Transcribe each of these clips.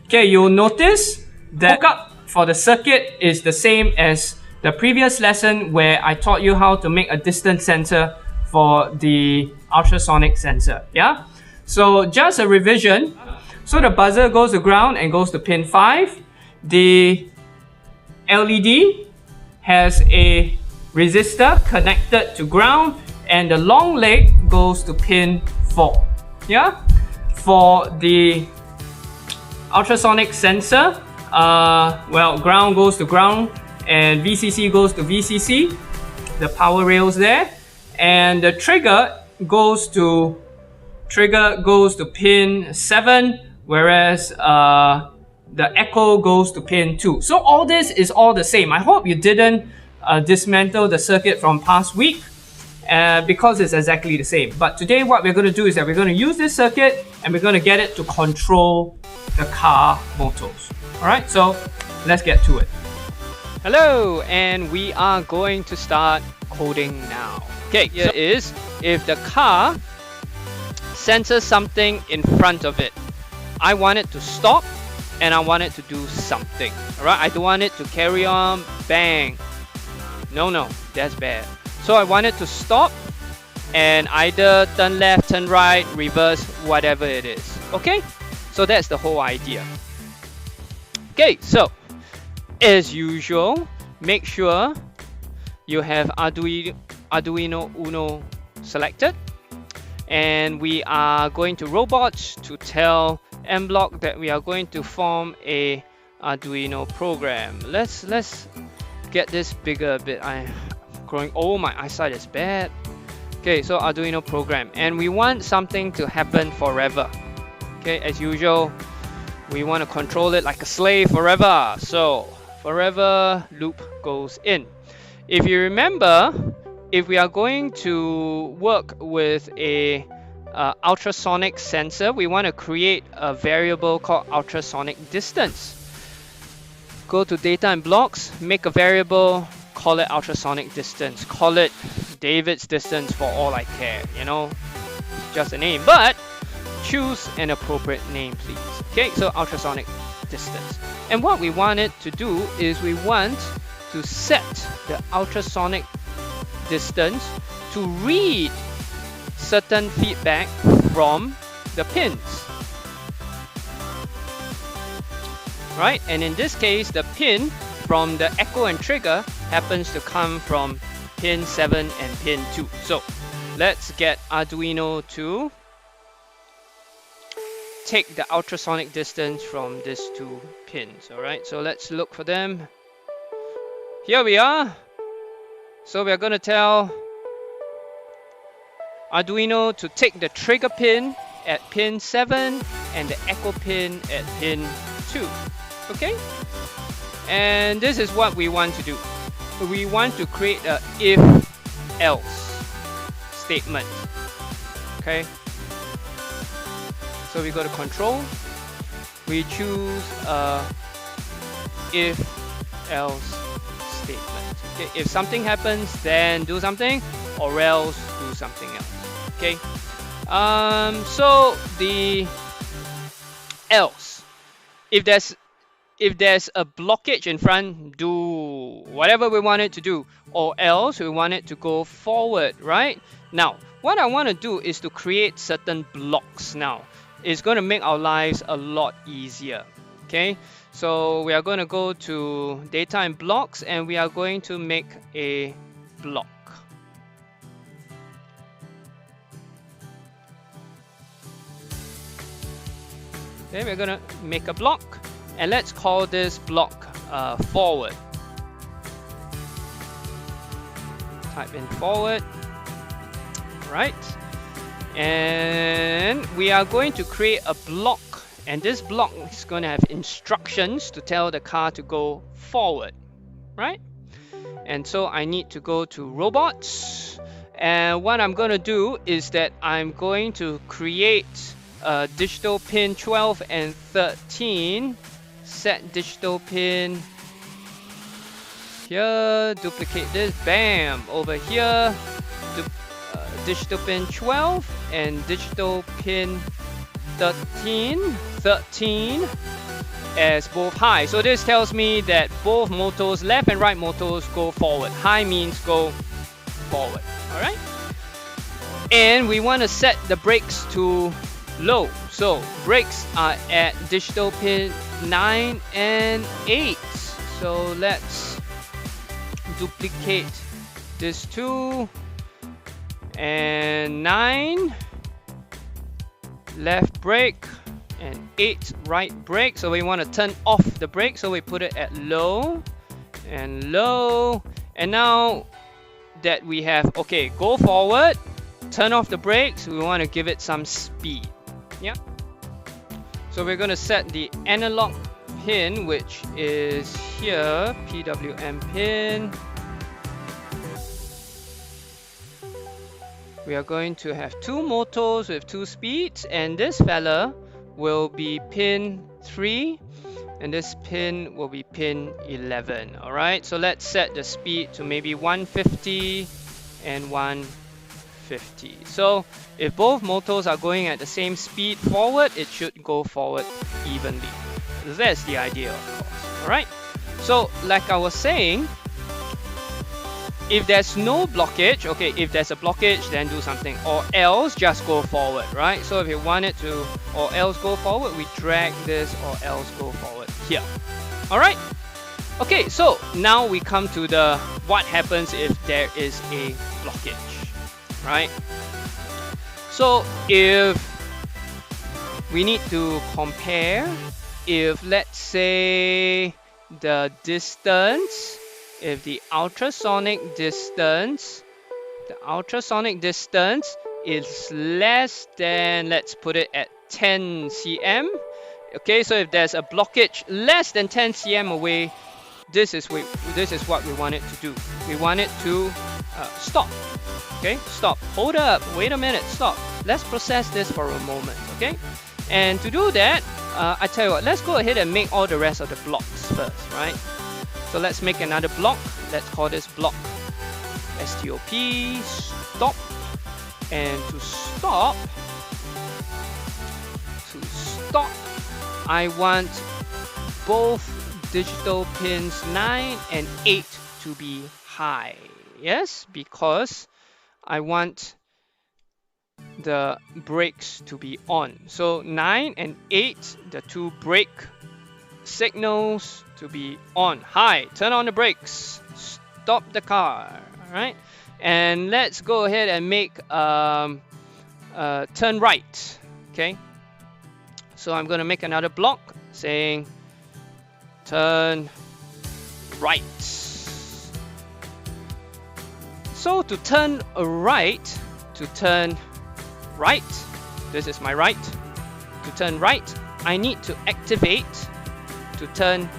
Okay, you'll notice that lookup for the circuit is the same as the previous lesson where I taught you how to make a distance sensor for the ultrasonic sensor. Yeah? So just a revision. So the buzzer goes to ground and goes to pin 5. The LED has a resistor connected to ground, and the long leg goes to pin 4. Yeah? For the ultrasonic sensor, well, ground goes to ground and VCC goes to VCC, the power rails there, and the trigger goes to pin 7, whereas the echo goes to pin 2. So all this is all the same. I hope you didn't dismantle the circuit from past week because it's exactly the same. But today what we're going to do is that we're going to use this circuit and we're going to get it to control the car motors. Alright, so let's get to it. Hello, and we are going to start coding now. Okay, here is if the car senses something in front of it. I want it to stop and I want it to do something. Alright, I don't want it to carry on, bang. No, that's bad. So I want it to stop and either turn left, turn right, reverse, whatever it is. Okay, so that's the whole idea. Okay, so as usual, make sure you have Arduino Uno selected, and we are going to robots to tell MBlock that we are going to form a Arduino program. Let's get this bigger a bit. I'm growing. Oh, my eyesight is bad. Okay, so Arduino program, and we want something to happen forever. Okay, as usual, we want to control it like a slave forever. So forever loop goes in. If you remember, if we are going to work with a ultrasonic sensor, we want to create a variable called ultrasonic distance. Go to data and blocks, make a variable, call it ultrasonic distance. Call it David's distance for all I care, you know, just a name. But choose an appropriate name, please. Okay, so ultrasonic distance. And what we want it to do is we want to set the ultrasonic distance to read certain feedback from the pins. Right? And in this case, the pin from the echo and trigger happens to come from pin 7 and pin 2. So let's get Arduino to take the ultrasonic distance from these two pins. Alright, so let's look for them. Here we are. So we are going to tell Arduino to take the trigger pin at pin 7 and the echo pin at pin 2. Okay? And this is what we want to do. We want to create a if-else statement. Okay? So we go to control. We choose a if-else statement. Okay? If something happens, then do something, or else do something else. Okay? So the else, if there's a blockage in front, do whatever we want it to do, or else we want it to go forward, right? Now, what I want to do is to create certain blocks now. It's going to make our lives a lot easier. Okay, so we are going to go to data and blocks, and we are going to make a block. Okay, we're going to make a block, and let's call this block forward. Type in forward. Right, and we are going to create a block, and this block is going to have instructions to tell the car to go forward, right? And so I need to go to robots, and what I'm going to do is that I'm going to create digital pin 12 and 13, set digital pin here, duplicate this, bam, over here, digital pin 12 and digital pin 13, as both high. So this tells me that both motors, left and right motors, go forward. High means go forward. All right. And we want to set the brakes to low. So brakes are at digital pin 9 and 8. So let's duplicate this 2 and 9 left brake and 8 right brake. So we want to turn off the brake, so we put it at low and low. And now that we have, okay, go forward, turn off the brakes, we want to give it some speed. Yeah. So we're going to set the analog pin, which is here, PWM pin. We are going to have 2 motors with 2 speeds, and this fella will be pin 3 and this pin will be pin 11. All right, so let's set the speed to maybe 150 and 150. So if both motors are going at the same speed forward, it should go forward evenly. That's the idea, of course. All right, so like I was saying, if there's no blockage, okay, if there's a blockage, then do something, or else just go forward, right? So if you want it to, or else go forward, we drag this, or else go forward here. All right. Okay, so now we come to the what happens if there is a blockage, right? So if we need to compare, if let's say the distance, if the ultrasonic distance is less than, let's put it at 10 cm. Okay, so if there's a blockage less than 10 cm away, this is what we want it to do. We want it to stop. Okay, stop. Hold up. Wait a minute. Stop. Let's process this for a moment. Okay, and to do that, I tell you what. Let's go ahead and make all the rest of the blocks first, right? So let's make another block. Let's call this block STOP, stop. And to stop, I want both digital pins 9 and 8 to be high. Yes, because I want the brakes to be on. So 9 and 8, the 2 brake signals to be on, high. Turn on the brakes, stop the car. All right, and let's go ahead and make turn right. Okay, so I'm going to make another block saying turn right. So to turn right, this is my right. To turn right, I need to activate. To turn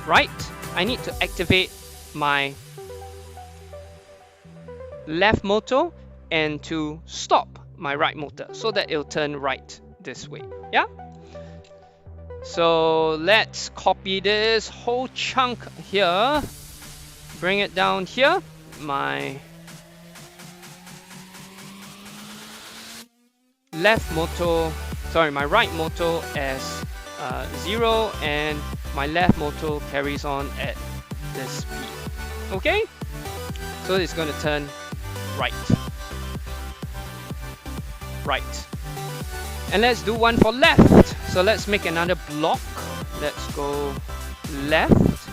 right, I need to activate my left motor, and to stop my right motor so that it'll turn right this way. Yeah. So let's copy this whole chunk here, bring it down here. My my right motor as 0, and my left motor carries on at this speed. Okay, so it's going to turn right. And let's do one for left. So let's make another block. Let's go left.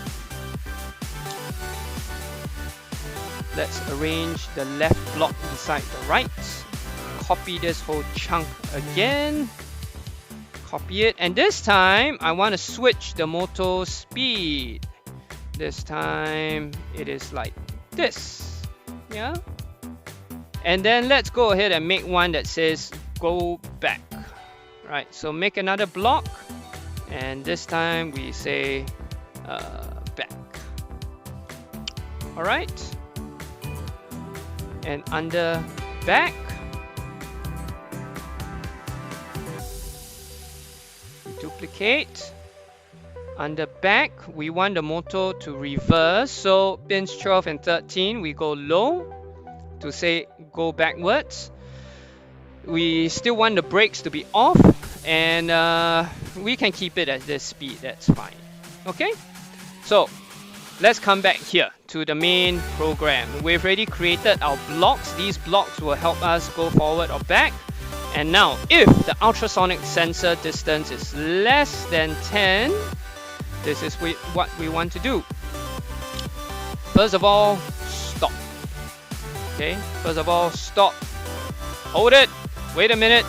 Let's arrange the left block beside the right. Copy this whole chunk again. Copy it, and this time I want to switch the motor speed. This time it is like this. Yeah. And then let's go ahead and make one that says go back. Right, so make another block, and this time we say back. All right, and under back, duplicate. Under back, we want the motor to reverse, so pins 12 and 13 we go low to say go backwards. We still want the brakes to be off, and we can keep it at this speed, that's fine. Okay, so let's come back here to the main program. We've already created our blocks. These blocks will help us go forward or back. And now, if the ultrasonic sensor distance is less than 10, this is what we want to do. First of all, stop. Okay, first of all, stop. Hold it. Wait a minute.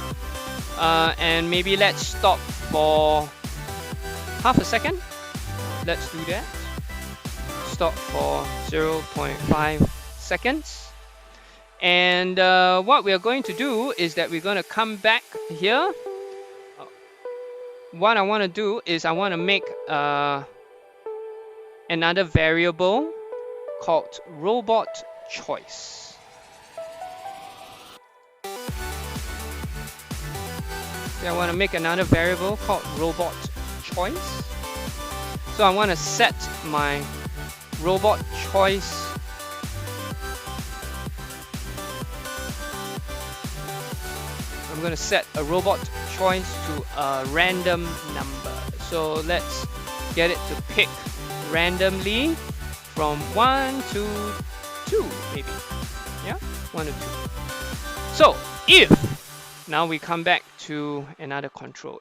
And maybe let's stop for half a second. Let's do that. Stop for 0.5 seconds. And what we are going to do is that we're going to come back here. What I want to do is I want to make another variable called robot choice. I want to make another variable called robot choice. So I want to set my robot choice I'm going to set a robot choice to a random number. So let's get it to pick randomly from 1 to 2 maybe. Yeah, 1 to 2. So if, now we come back to another control.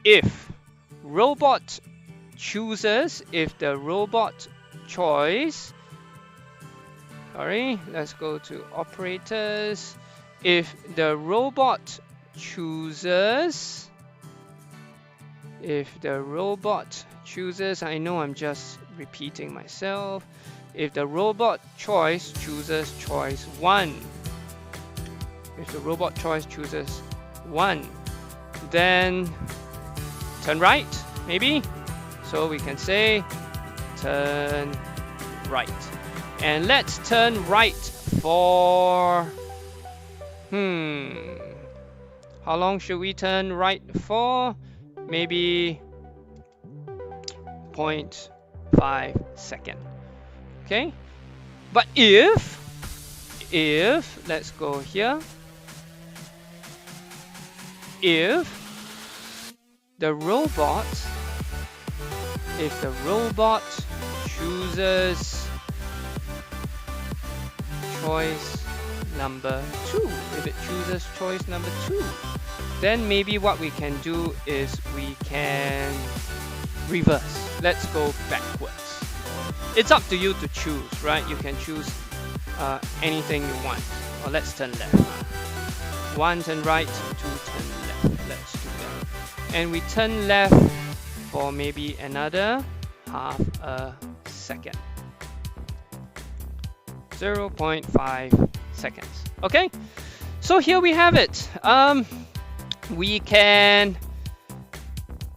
If robot chooses, if the robot choice, sorry, let's go to operators. If the robot chooses, I know I'm just repeating myself. If the robot choice chooses choice 1, if the robot choice chooses 1, then turn right, maybe. So we can say turn right. And let's turn right for, how long should we turn right for? Maybe 0.5 second. Okay, but if let's go here, if the robot chooses choice number 2, if it chooses choice number 2, then maybe what we can do is we can reverse. Let's go backwards. It's up to you to choose, right? You can choose anything you want. Or let's turn left. 1 turn right, 2 turn left. Let's do that. And we turn left for maybe another half a second. 0.5 seconds. Okay, so here we have it. We can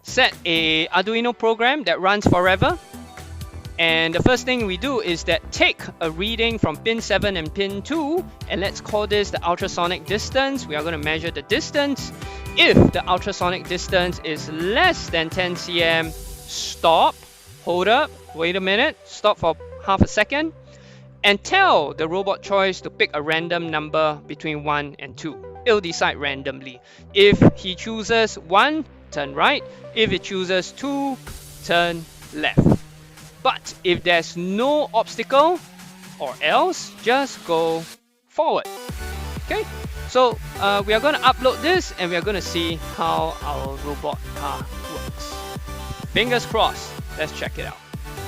set a Arduino program that runs forever. And the first thing we do is that take a reading from pin 7 and pin 2, and let's call this the ultrasonic distance. We are going to measure the distance. If the ultrasonic distance is less than 10 cm, stop, hold up, wait a minute, stop for half a second, and tell the robot choice to pick a random number between 1 and 2. It'll decide randomly. If he chooses 1, turn right. If it chooses 2, turn left. But if there's no obstacle or else, just go forward. Okay, so we are going to upload this and we are going to see how our robot car works. Fingers crossed. Let's check it out.